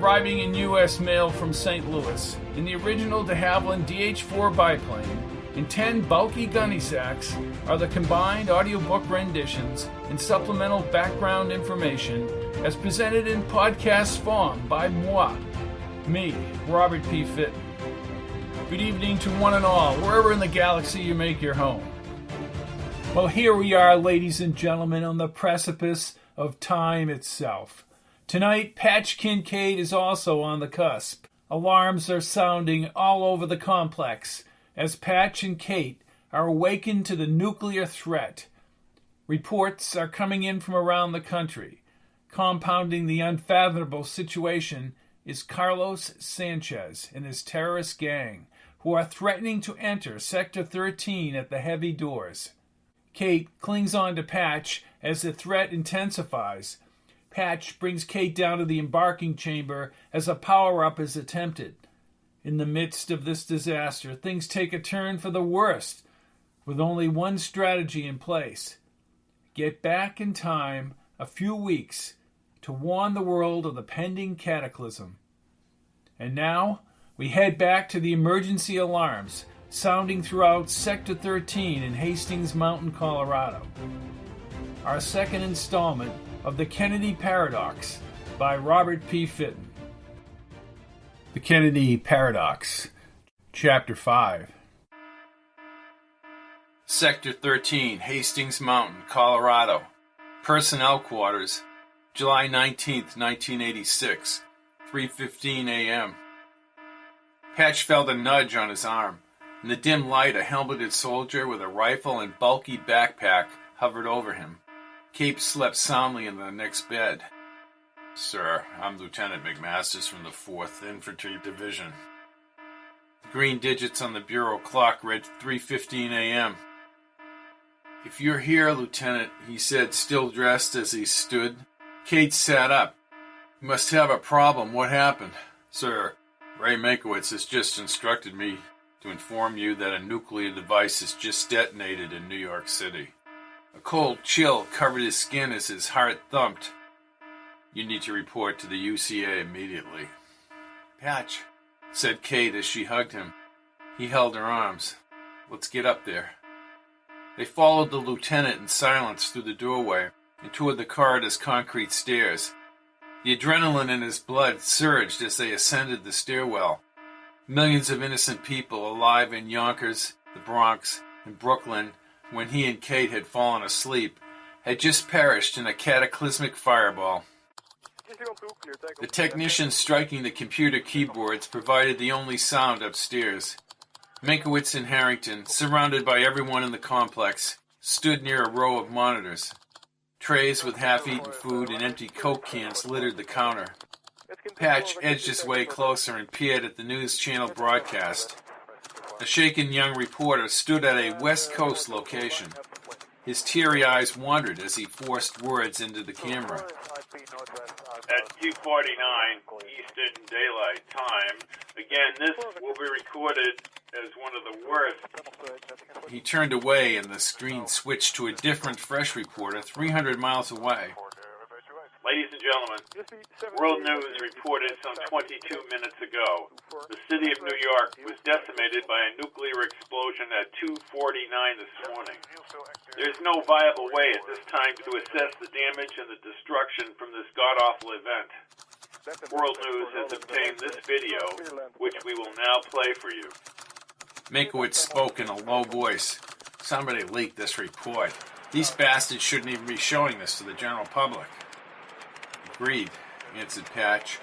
arriving in U.S. mail from St. Louis in the original de Havilland DH-4 biplane in 10 bulky gunny sacks are the combined audiobook renditions and supplemental background information as presented in podcast form by moi, me, Robert P. Fitton. Good evening to one and all, wherever in the galaxy you make your home. Well, here we are, ladies and gentlemen, on the precipice of time itself. Tonight, Patch Kincaid is also on the cusp. Alarms are sounding all over the complex as Patch and Kate are awakened to the nuclear threat. Reports are coming in from around the country. Compounding the unfathomable situation is Carlos Sánchez and his terrorist gang, who are threatening to enter Sector 13 at the heavy doors. Kate clings on to Patch as the threat intensifies. Patch brings Kate down to the embarking chamber as a power-up is attempted. In the midst of this disaster, things take a turn for the worst, with only one strategy in place. Get back in time a few weeks to warn the world of the pending cataclysm. And now, we head back to the emergency alarms sounding throughout Sector 13 in Hastings Mountain, Colorado. Our second installment of The Kennedy Paradox by Robert P. Fitton. The Kennedy Paradox, Chapter 5. Sector 13, Hastings Mountain, Colorado. Personnel Quarters, July 19th, 1986, 3:15 a.m. Patch felt a nudge on his arm. In the dim light, a helmeted soldier with a rifle and bulky backpack hovered over him. Kate slept soundly in the next bed. "Sir, I'm Lieutenant McMasters from the 4th Infantry Division." The green digits on the bureau clock read 3:15 a.m. "If you're here, Lieutenant," he said, still dressed as he stood. Kate sat up. "You must have a problem. What happened?" "Sir, Ray Meinkewitz has just instructed me to inform you that a nuclear device has just detonated in New York City." A cold chill covered his skin as his heart thumped. "You need to report to the UCA immediately." "Patch," said Kate as she hugged him. He held her arms. "Let's get up there." They followed the lieutenant in silence through the doorway and toward the corridor's concrete stairs. The adrenaline in his blood surged as they ascended the stairwell. Millions of innocent people alive in Yonkers, the Bronx, and Brooklyn, when he and Kate had fallen asleep, had just perished in a cataclysmic fireball. The technicians striking the computer keyboards provided the only sound upstairs. Meinkewitz and Harrington, surrounded by everyone in the complex, stood near a row of monitors. Trays with half-eaten food and empty Coke cans littered the counter. Patch edged his way closer and peered at the news channel broadcast. A shaken young reporter stood at a West Coast location. His teary eyes wandered as he forced words into the camera. "At 2:49 Eastern Daylight Time. Again, this will be recorded as one of the worst." He turned away and the screen switched to a different, fresh reporter 300 miles away. "Ladies and gentlemen, World News reported some 22 minutes ago. The city of New York was decimated by a nuclear explosion at 2:49 this morning. There's no viable way at this time to assess the damage and the destruction from this god-awful event. World News has obtained this video, which we will now play for you." Meinkewitz spoke in a low voice. "Somebody leaked this report. These bastards shouldn't even be showing this to the general public." "Agreed," answered Patch.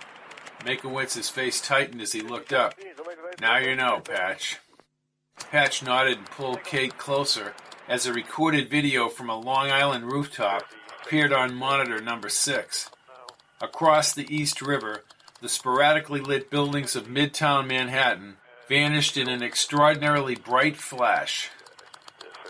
Meikewitz's face tightened as he looked up. "Now you know, Patch." Patch nodded and pulled Kate closer as a recorded video from a Long Island rooftop appeared on monitor number 6. Across the East River, the sporadically lit buildings of Midtown Manhattan vanished in an extraordinarily bright flash.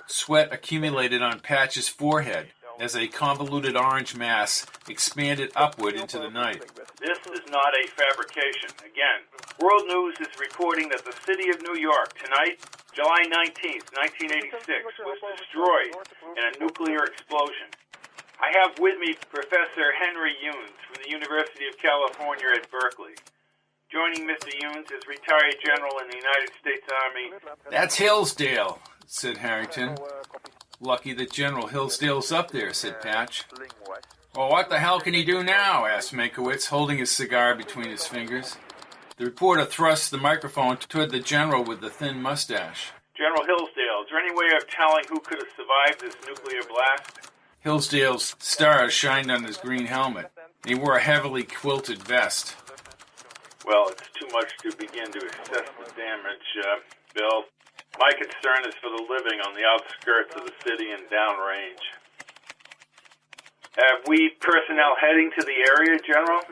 Sweat accumulated on Patch's forehead as a convoluted orange mass expanded upward into the night. "This is not a fabrication. Again, World News is reporting that the city of New York tonight, July 19th, 1986, was destroyed in a nuclear explosion. I have with me Professor Henry Younes from the University of California at Berkeley. Joining Mr. Younes is retired general in the United States Army. That's Hillsdale, said Harrington. Lucky that General Hillsdale's up there, said Patch. Well, what the hell can he do now? Asked Meinkewitz, holding his cigar between his fingers. The reporter thrust the microphone toward the general with the thin mustache. General Hillsdale, is there any way of telling who could have survived this nuclear blast? Hillsdale's stars shined on his green helmet, and he wore a heavily quilted vest. Well, it's too much to begin to assess the damage, Bill. My concern is for the living on the outskirts of the city and downrange. Have we personnel heading to the area, General?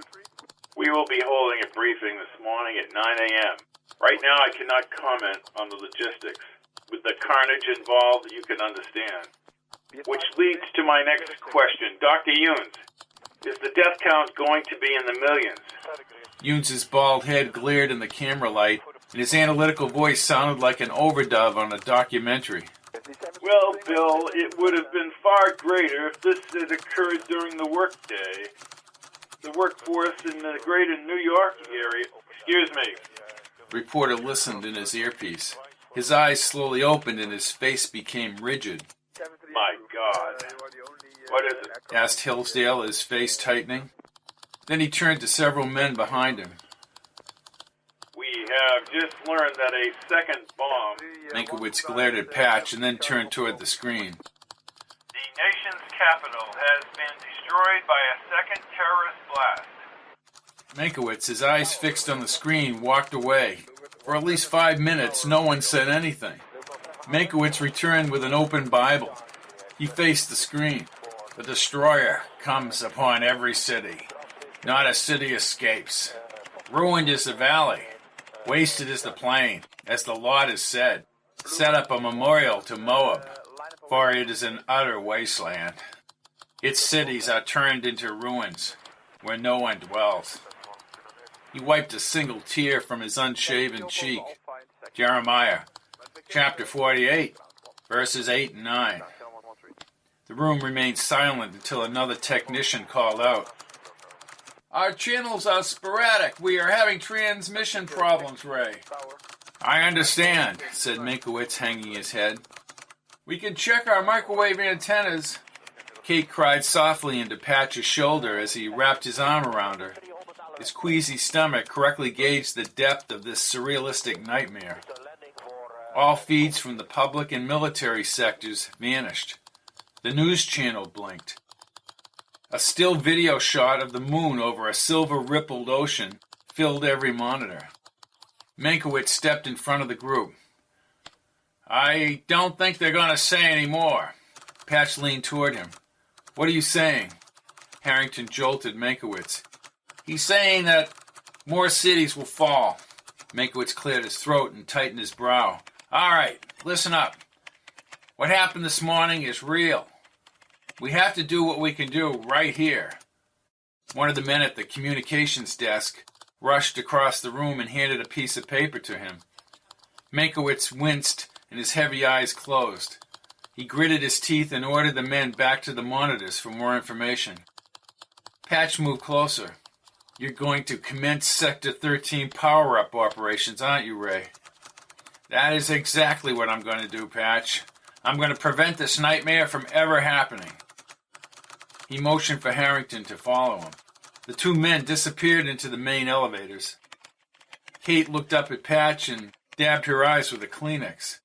We will be holding a briefing this morning at 9 a.m. Right now, I cannot comment on the logistics. With the carnage involved, you can understand. Which leads to my next question. Dr. Younes, is the death count going to be in the millions? Younes' bald head glared in the camera light, and his analytical voice sounded like an overdub on a documentary. Well, Bill, it would have been far greater if this had occurred during the workday. The workforce in the greater New York area... Excuse me. The reporter listened in his earpiece. His eyes slowly opened and his face became rigid. My God. What is it? Asked Hillsdale, his face tightening. Then he turned to several men behind him. We have just learned that a second bomb... Meinkewitz glared at Patch and then turned toward the screen. The nation's capital has been destroyed by a second terrorist blast. Meinkewitz, his eyes fixed on the screen, walked away. For at least 5 minutes, no one said anything. Meinkewitz returned with an open Bible. He faced the screen. The destroyer comes upon every city. Not a city escapes. Ruined is the valley. Wasted is the plain, as the Lord has said. Set up a memorial to Moab, for it is an utter wasteland. Its cities are turned into ruins, where no one dwells. He wiped a single tear from his unshaven cheek. Jeremiah, chapter 48, verses 8 and 9. The room remained silent until another technician called out. Our channels are sporadic. We are having transmission problems, Ray. I understand, said Meinkewitz, hanging his head. We can check our microwave antennas. Kate cried softly into Patch's shoulder as he wrapped his arm around her. His queasy stomach correctly gauged the depth of this surrealistic nightmare. All feeds from the public and military sectors vanished. The news channel blinked. A still video shot of the moon over a silver-rippled ocean filled every monitor. Meinkewitz stepped in front of the group. I don't think they're going to say any more. Patch leaned toward him. What are you saying? Harrington jolted Meinkewitz. He's saying that more cities will fall. Meinkewitz cleared his throat and tightened his brow. All right, listen up. What happened this morning is real. We have to do what we can do right here. One of the men at the communications desk rushed across the room and handed a piece of paper to him. Meinkewitz winced and his heavy eyes closed. He gritted his teeth and ordered the men back to the monitors for more information. Patch moved closer. You're going to commence Sector 13 power-up operations, aren't you, Ray? That is exactly what I'm going to do, Patch. I'm going to prevent this nightmare from ever happening. He motioned for Harrington to follow him. The two men disappeared into the main elevators. Kate looked up at Patch and dabbed her eyes with a Kleenex.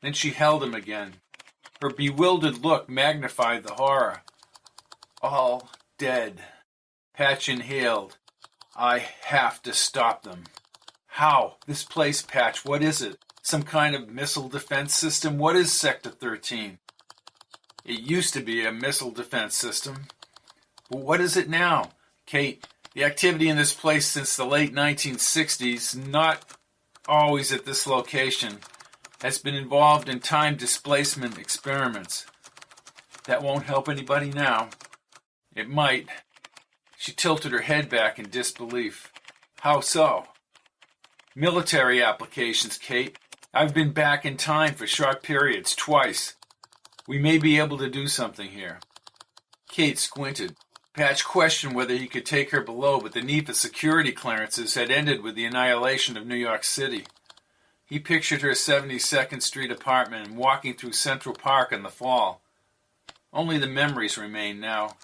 Then she held him again. Her bewildered look magnified the horror. All dead. Patch inhaled. I have to stop them. How? This place, Patch, what is it? Some kind of missile defense system? What is Sector 13? It used to be a missile defense system. But what is it now? Kate, the activity in this place since the late 1960s, not always at this location, has been involved in time displacement experiments. That won't help anybody now. It might. She tilted her head back in disbelief. How so? Military applications, Kate. I've been back in time for short periods, twice. We may be able to do something here. Kate squinted. Patch questioned whether he could take her below, but the need for security clearances had ended with the annihilation of New York City. He pictured her 72nd Street apartment and walking through Central Park in the fall. Only the memories remained now.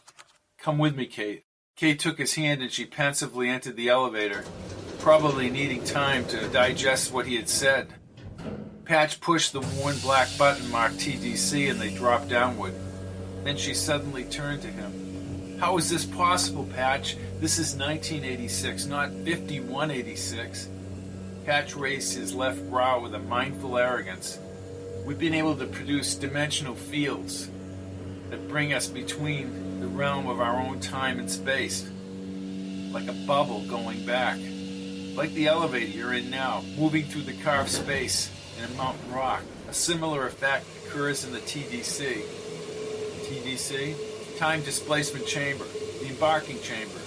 Come with me, Kate. Kate took his hand and she pensively entered the elevator, probably needing time to digest what he had said. Patch pushed the worn black button marked TDC and they dropped downward. Then she suddenly turned to him. How is this possible, Patch? This is 1986, not 5186. Patch raised his left brow with a mindful arrogance. We've been able to produce dimensional fields that bring us between the realm of our own time and space, like a bubble going back, like the elevator you're in now, moving through the carved space in a mountain rock. A similar effect occurs in the TDC. TDC? Time Displacement Chamber, the embarking chamber.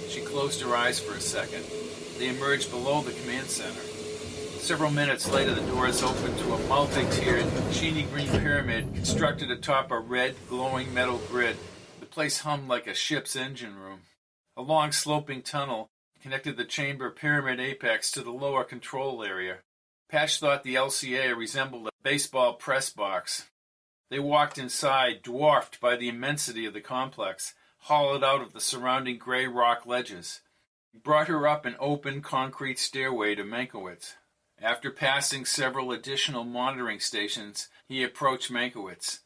She closed her eyes for a second. They emerged below the command center. Several minutes later, the doors opened to a multi-tiered, sheeny green pyramid constructed atop a red, glowing metal grid. The place hummed like a ship's engine room. A long, sloping tunnel connected the chamber pyramid apex to the lower control area. Patch thought the LCA resembled a baseball press box. They walked inside, dwarfed by the immensity of the complex, hollowed out of the surrounding gray rock ledges. He brought her up an open concrete stairway to Meinkewitz. After passing several additional monitoring stations, he approached Meinkewitz.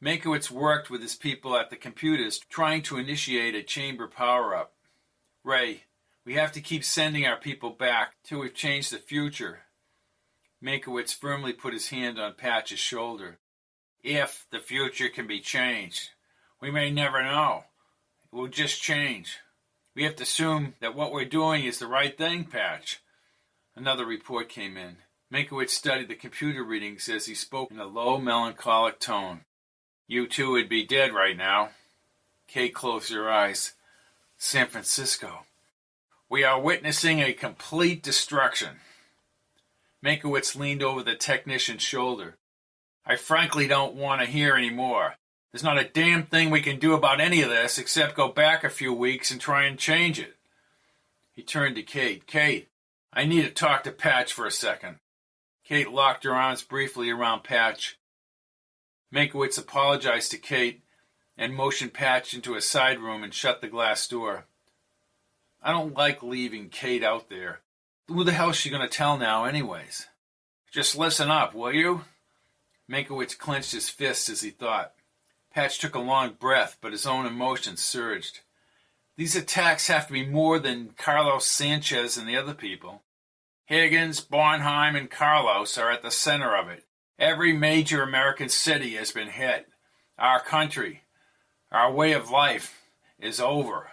Meinkewitz worked with his people at the computers, trying to initiate a chamber power-up. Ray, we have to keep sending our people back till we've changed the future. Meinkewitz firmly put his hand on Patch's shoulder. If the future can be changed, we may never know. It will just change. We have to assume that what we're doing is the right thing, Patch. Another report came in. Meinkewitz studied the computer readings as he spoke in a low, melancholic tone. You two would be dead right now. Kate closed her eyes. San Francisco. We are witnessing a complete destruction. Meinkewitz leaned over the technician's shoulder. I frankly don't want to hear any more. There's not a damn thing we can do about any of this except go back a few weeks and try and change it. He turned to Kate. Kate, I need to talk to Patch for a second. Kate locked her arms briefly around Patch. Meinkewitz apologized to Kate and motioned Patch into a side room and shut the glass door. I don't like leaving Kate out there. Who the hell's she going to tell now anyways? Just listen up, will you? Meinkewitz clenched his fist as he thought. Patch took a long breath, but his own emotions surged. These attacks have to be more than Carlos Sánchez and the other people. Higgins, Bornheim, and Carlos are at the center of it. Every major American city has been hit. Our country, our way of life, is over.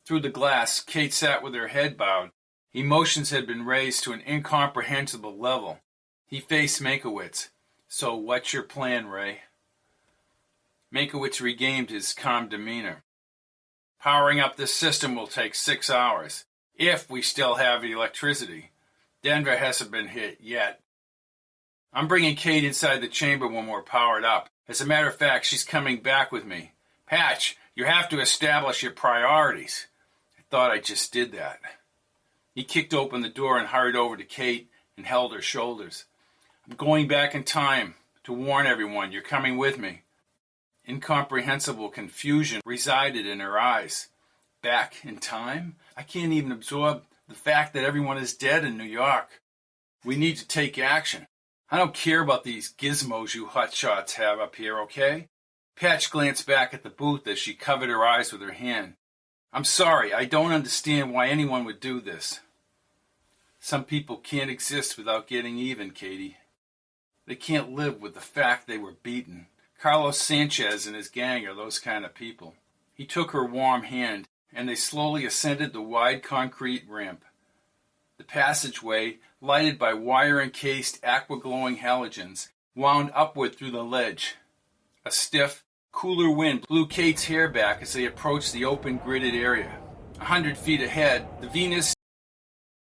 Through the glass, Kate sat with her head bowed. Emotions had been raised to an incomprehensible level. He faced Meinkewitz. So what's your plan, Ray? Meinkewitz regained his calm demeanor. Powering up this system will take 6 hours, if we still have electricity. Denver hasn't been hit yet. I'm bringing Kate inside the chamber when we're powered up. As a matter of fact, she's coming back with me. Patch, you have to establish your priorities. I thought I just did that. He kicked open the door and hurried over to Kate and held her shoulders. I'm going back in time to warn everyone you're coming with me. Incomprehensible confusion resided in her eyes. Back in time? I can't even absorb the fact that everyone is dead in New York. We need to take action. I don't care about these gizmos you hotshots have up here, okay? Patch glanced back at the booth as she covered her eyes with her hand. I'm sorry, I don't understand why anyone would do this. Some people can't exist without getting even, Katie. They can't live with the fact they were beaten. Carlos Sánchez and his gang are those kind of people. He took her warm hand, and they slowly ascended the wide concrete ramp. The passageway, lighted by wire-encased, aqua-glowing halogens, wound upward through the ledge. A stiff, cooler wind blew Kate's hair back as they approached the open, gridded area. 100 feet ahead, the Venus